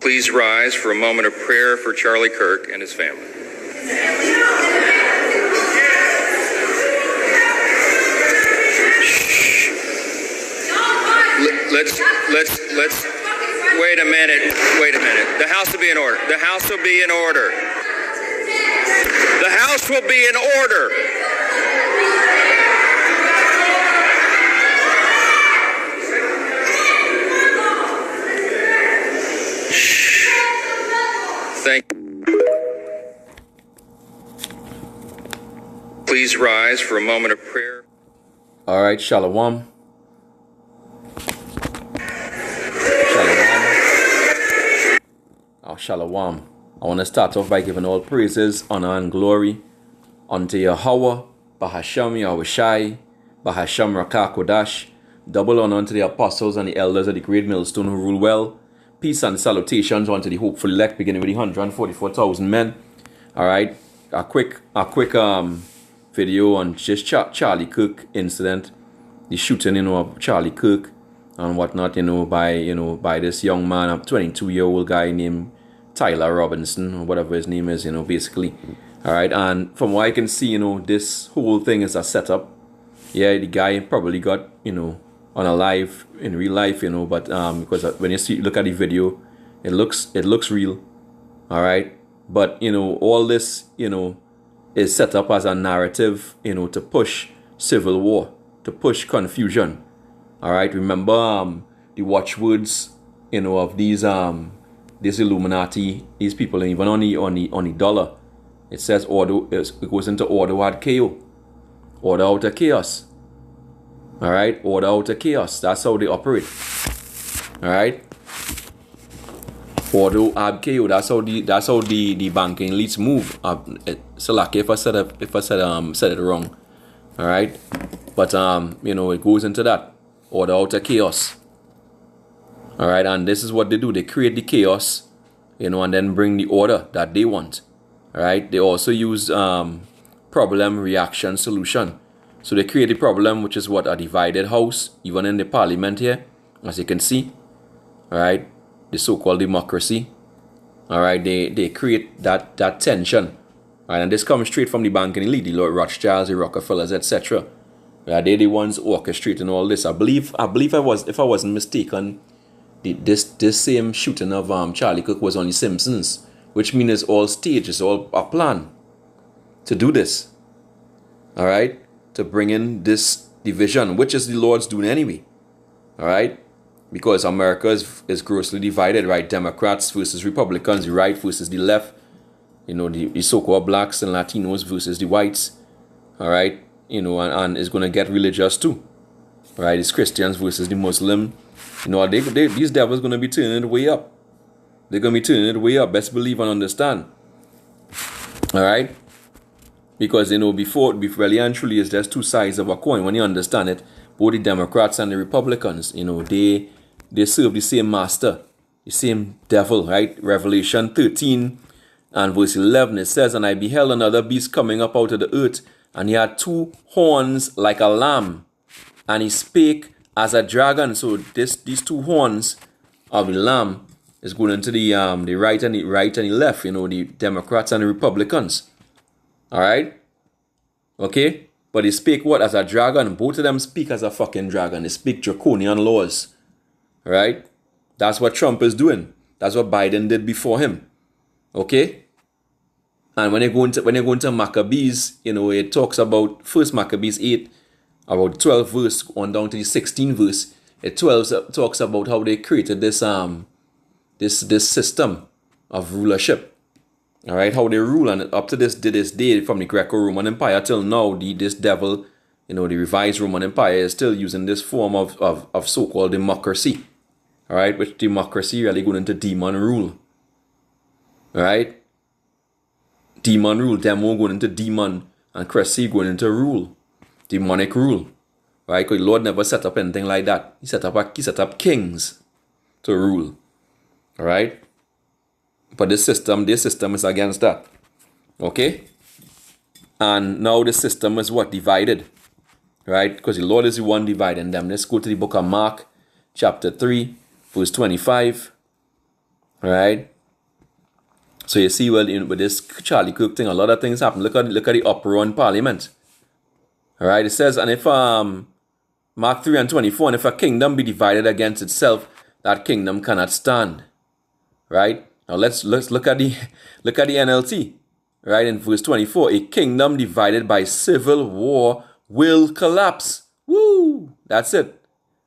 Please rise for a moment of prayer for Charlie Kirk and his family. Let's wait a minute. The House will be in order. The House will be in order. The House will be in order. Thank you. Please rise for a moment of prayer. All right, Shalom. Shalom. I want to start off by giving all praises, honor, and glory unto Yahweh, Bahasham Yahushai, Bahasham Rakah Kodash. Double honor unto the apostles and the elders of the great millstone who rule well. Peace and salutations unto the hopeful elect, beginning with the 144,000 men. All right, a quick video on just Charlie Kirk incident, the shooting, of Charlie Kirk and whatnot, by this young man, a 22-year-old guy named Tyler Robinson, or whatever his name is, basically. All right, and from what I can see, this whole thing is a setup. Yeah, the guy probably got, unalive in real life, but because when you look at the video, it looks real. All right, but all this, is set up as a narrative, to push civil war, to push confusion. All right, remember the watchwords, of these this Illuminati, these people, and even on the dollar, it says order. It goes into order ad chaos, order out of chaos. All right, order out of chaos. That's how they operate. All right, order ad chaos. That's how the banking elites move. So lucky if I said it wrong. All right, but it goes into that order out of chaos. All right, and this is what they do. They create the chaos, and then bring the order that they want. All right, they also use problem, reaction, solution. So they create the problem, which is what a divided house, even in the parliament here, as you can see. All right, the so-called democracy. All right, they create that tension. All right, and this comes straight from the banking elite, the Lord Rothschilds, the Rockefellers, etc. They're the ones orchestrating all this. I believe if I wasn't mistaken, this same shooting of Charlie Kirk was on The Simpsons, which means it's all staged, it's all a plan to do this. All right, to bring in this division, which is the Lord's doing anyway. All right, because America is grossly divided, right? Democrats versus Republicans, the right versus the left. The so-called blacks and Latinos versus the whites. All right, and it's gonna get religious too. All right, it's Christians versus the Muslim. These devils going to be turning it way up. They're going to be turning it way up. Best believe and understand. All right? Because, before really and truly, it's just two sides of a coin. When you understand it, both the Democrats and the Republicans, they serve the same master, the same devil, right? Revelation 13 and verse 11, it says, "And I beheld another beast coming up out of the earth, and he had two horns like a lamb, and he spake as a dragon." So these two horns of the lamb is going into the right and the left, the Democrats and the Republicans. All right, okay, but he speak what as a dragon. Both of them speak as a fucking dragon. They speak draconian laws. All right, that's what Trump is doing. That's what Biden did before him. Okay, and when you go into Maccabees, it talks about First Maccabees 8. About 12 verse on down to the 16 verse, it talks about how they created this system of rulership. All right, how they rule, and up to this day, from the Greco-Roman Empire till now, this devil, the revised Roman Empire is still using this form of so-called democracy. All right, which democracy really going into demon rule. All right, demon rule, demo going into demon, and cracy going into rule. Demonic rule, right? Because the Lord never set up anything like that. He set up kings to rule, all right? But this system is against that, okay? And now the system is what? Divided, right? Because the Lord is the one dividing them. Let's go to the book of Mark, chapter 3, verse 25. Right? So you see, well, with this Charlie Kirk thing, a lot of things happen. Look at the uproar in Parliament. All right, it says, and if Mark 3:24, and if a kingdom be divided against itself, that kingdom cannot stand. Right? Now let's look at the NLT. Right, in verse 24, a kingdom divided by civil war will collapse. Woo! That's it.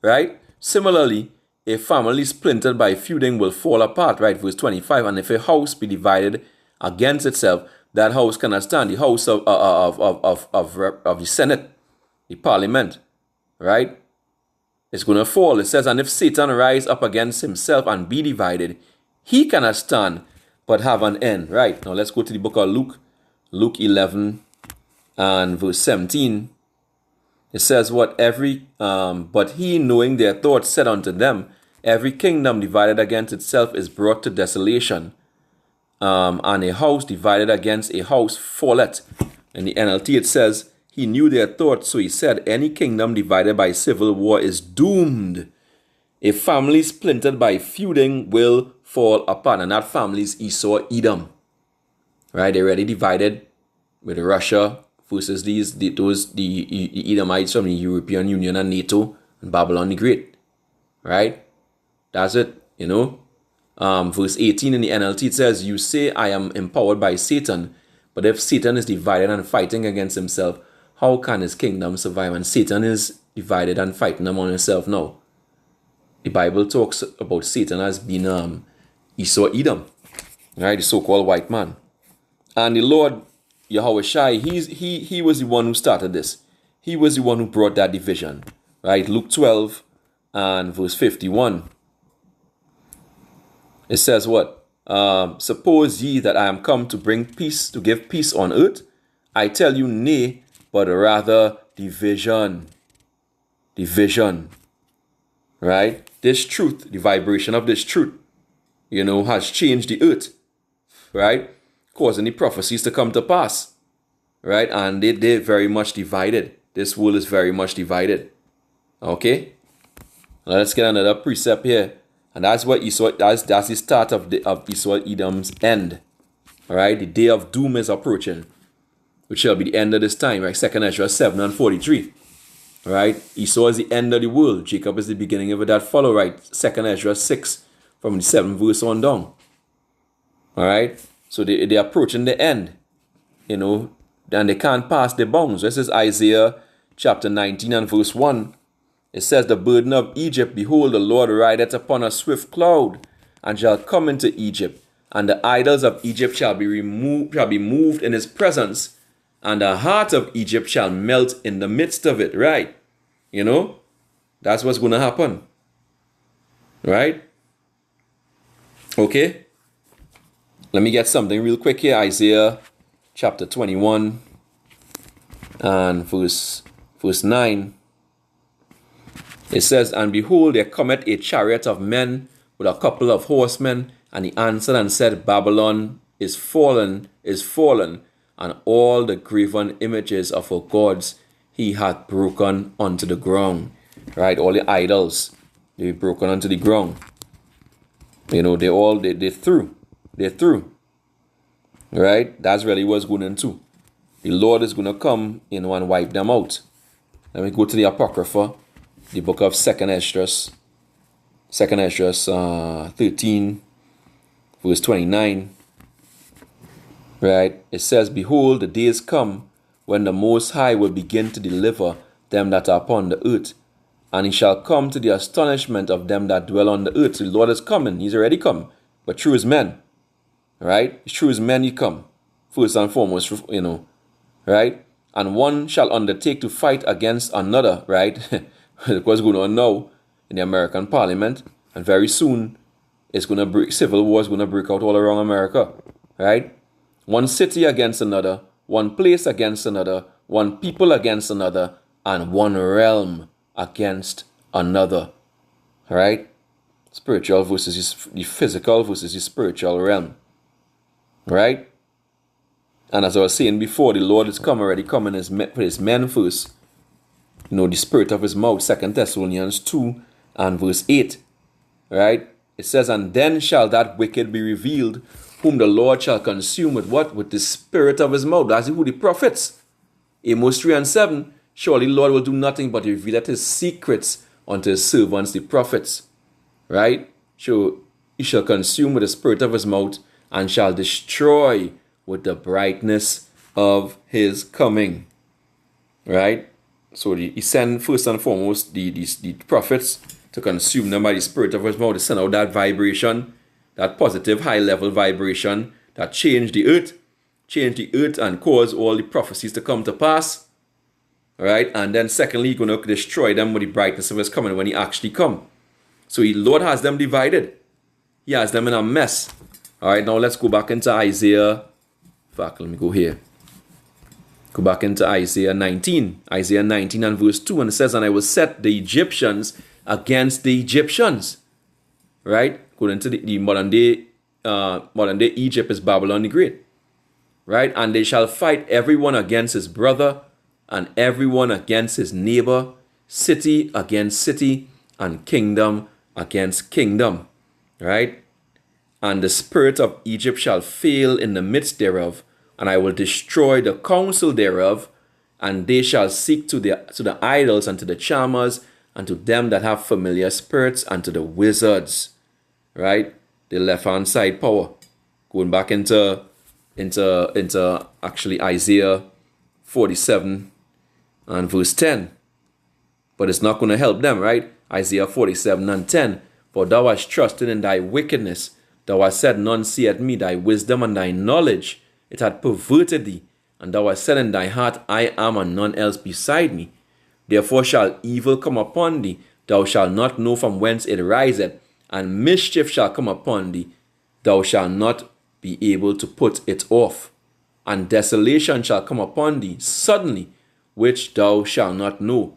Right? Similarly, a family splintered by feuding will fall apart. Right? Verse 25, and if a house be divided against itself, that house cannot stand. The house of the Senate, the Parliament, right? It's going to fall. It says, and if Satan rise up against himself and be divided, he cannot stand, but have an end. Right, now let's go to the book of Luke. Luke 11 and verse 17. It says, but he, knowing their thoughts, said unto them, every kingdom divided against itself is brought to desolation, and a house divided against a house falleth. In the NLT it says, he knew their thoughts, so he said, any kingdom divided by civil war is doomed. A family splintered by feuding will fall apart. And that family is Esau, Edom. Right? They're already divided with Russia versus the Edomites from the European Union and NATO and Babylon the Great. Right? That's it. You know? Verse 18 in the NLT, it says, you say, I am empowered by Satan. But if Satan is divided and fighting against himself, how can his kingdom survive? And Satan is divided and fighting among himself now. The Bible talks about Satan as being Esau, Edom, right? The so-called white man. And the Lord, Yahweh Shai, he was the one who started this. He was the one who brought that division, right? Luke 12 and verse 51. It says what? Suppose ye that I am come to bring peace, to give peace on earth? I tell you, nay, but rather division. Division. Right? This truth, the vibration of this truth, has changed the earth. Right? Causing the prophecies to come to pass. Right? And they're very much divided. This world is very much divided. Okay? Now let's get another precept here. And that's what Esau, that's the start of Esau Edom's end. Alright? The day of doom is approaching, which shall be the end of this time, right? 2 Ezra 7 and 43. Right? Esau is the end of the world. Jacob is the beginning of it that follow, right? 2 Ezra 6 from the 7th verse on down. Alright? So they're approaching the end. And they can't pass the bounds. This is Isaiah chapter 19 and verse 1. It says, the burden of Egypt, behold, the Lord rideth upon a swift cloud, and shall come into Egypt, and the idols of Egypt shall be moved in his presence, and the heart of Egypt shall melt in the midst of it. Right? That's what's going to happen. Right? Okay? Let me get something real quick here. Isaiah chapter 21 and verse 9. It says, and behold, there cometh a chariot of men with a couple of horsemen, and he answered and said, Babylon is fallen, and all the graven images of her gods he hath broken unto the ground. Right? All the idols, they broken unto the ground. They're through. They're through. Right? That's really what's going on too. The Lord is going to come, and wipe them out. Let me go to the Apocrypha. The book of 2 Esdras 13, verse 29. Right? It says, behold, the days come when the Most High will begin to deliver them that are upon the earth. And he shall come to the astonishment of them that dwell on the earth. So the Lord is coming. He's already come. But through his men. Right? Through his men he come. First and foremost, Right? And one shall undertake to fight against another. Right? What's going on now in the American Parliament, and very soon civil war is going to break out all around America, right? One city against another, one place against another, one people against another, and one realm against another, right? Spiritual versus the physical versus the spiritual realm, right? And as I was saying before, the Lord is already coming with his men first. The spirit of his mouth, 2 Thessalonians 2 and verse 8. Right? It says, and then shall that wicked be revealed, whom the Lord shall consume with what? With the spirit of his mouth. That's who? The prophets. Amos 3 and 7, surely the Lord will do nothing but reveal his secrets unto his servants, the prophets. Right? So he shall consume with the spirit of his mouth and shall destroy with the brightness of his coming. Right? So he sent first and foremost the prophets to consume them by the spirit of his mouth, to send out that vibration, that positive high level vibration that changed the earth and cause all the prophecies to come to pass. Right? And then secondly, he's going to destroy them with the brightness of his coming when he actually come. So the Lord has them divided. He has them in a mess. All right, now let's go back into Isaiah. In fact, let me go here. Go back into Isaiah 19. Isaiah 19 and verse 2. And it says, and I will set the Egyptians against the Egyptians. Right? According to the modern day Egypt is Babylon the Great. Right? And they shall fight everyone against his brother, and everyone against his neighbor, city against city, and kingdom against kingdom. Right? And the spirit of Egypt shall fail in the midst thereof, and I will destroy the counsel thereof, and they shall seek to the idols and to the charmers, and to them that have familiar spirits, and to the wizards. Right? The left-hand side power. Going back into actually Isaiah 47 and verse 10. But it's not going to help them, right? Isaiah 47 and 10. For thou hast trusted in thy wickedness. Thou hast said, none seeth me, thy wisdom and thy knowledge. It hath perverted thee. And thou hast said in thy heart, I am and none else beside me. Therefore shall evil come upon thee. Thou shalt not know from whence it riseth. And mischief shall come upon thee. Thou shalt not be able to put it off. And desolation shall come upon thee suddenly, which thou shalt not know.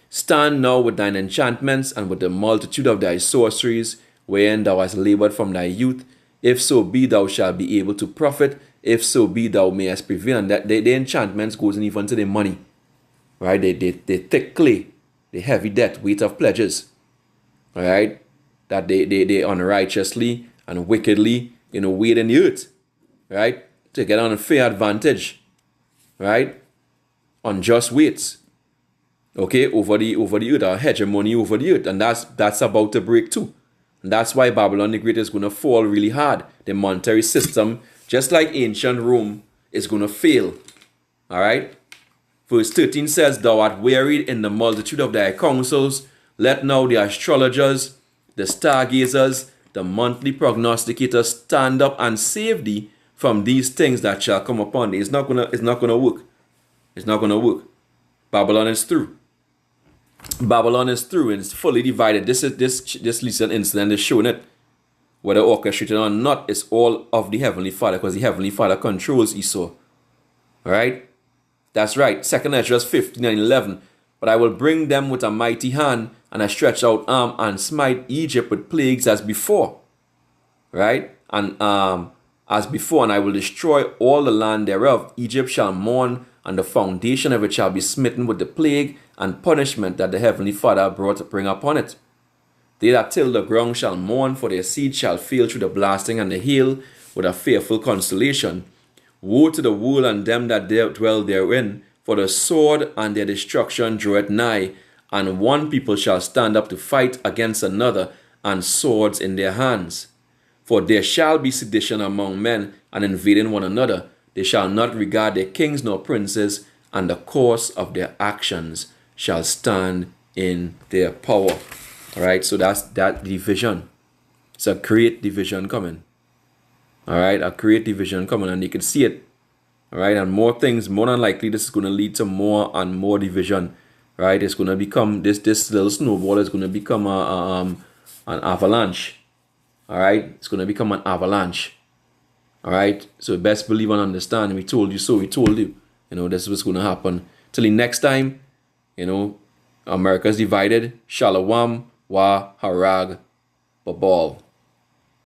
Stand now with thine enchantments and with the multitude of thy sorceries, wherein thou hast labored from thy youth. If so be thou shalt be able to profit, if so be thou mayest prevail. And that the enchantments goes in even to the money. Right? They thick clay, the heavy debt, weight of pledges. All right? That they unrighteously and wickedly, weighed in the earth. Right? To get an unfair advantage. Right? Unjust weights. Okay, over the earth, our hegemony over the earth. And that's about to break too. And that's why Babylon the Great is going to fall really hard. The monetary system, just like ancient Rome, is going to fail. All right? Verse 13 says, thou art wearied in the multitude of thy counsels. Let now the astrologers, the stargazers, the monthly prognosticators stand up and save thee from these things that shall come upon thee. It's not gonna work. It's not gonna work. Babylon is through. Babylon is through and it's fully divided. This recent incident is showing it. Whether orchestrated or not, it's all of the Heavenly Father, because the Heavenly Father controls Esau. Alright? That's right. 2 Ezra 15 and 11. But I will bring them with a mighty hand and a stretched out arm and smite Egypt with plagues as before. Right? And as before, and I will destroy all the land thereof. Egypt shall mourn, and the foundation of it shall be smitten with the plague and punishment that the Heavenly Father brought to bring upon it. They that till the ground shall mourn, for their seed shall fail through the blasting and the hail with a fearful consolation. Woe to the world and them that dwell therein, for the sword and their destruction draweth nigh, and one people shall stand up to fight against another, and swords in their hands. For there shall be sedition among men, and invading one another. They shall not regard their kings nor princes, and the course of their actions shall stand in their power. Alright, so that's that division. It's a great division coming. Alright, a great division coming, and you can see it. Alright, and more things, more than likely, this is going to lead to more and more division. Right, it's going to become, this little snowball is going to become an avalanche. Alright, it's going to become an avalanche. Alright, so best believe and understand. We told you so, we told you. This is what's going to happen. Till the next time, America's divided. Shalom, wa harag, babal.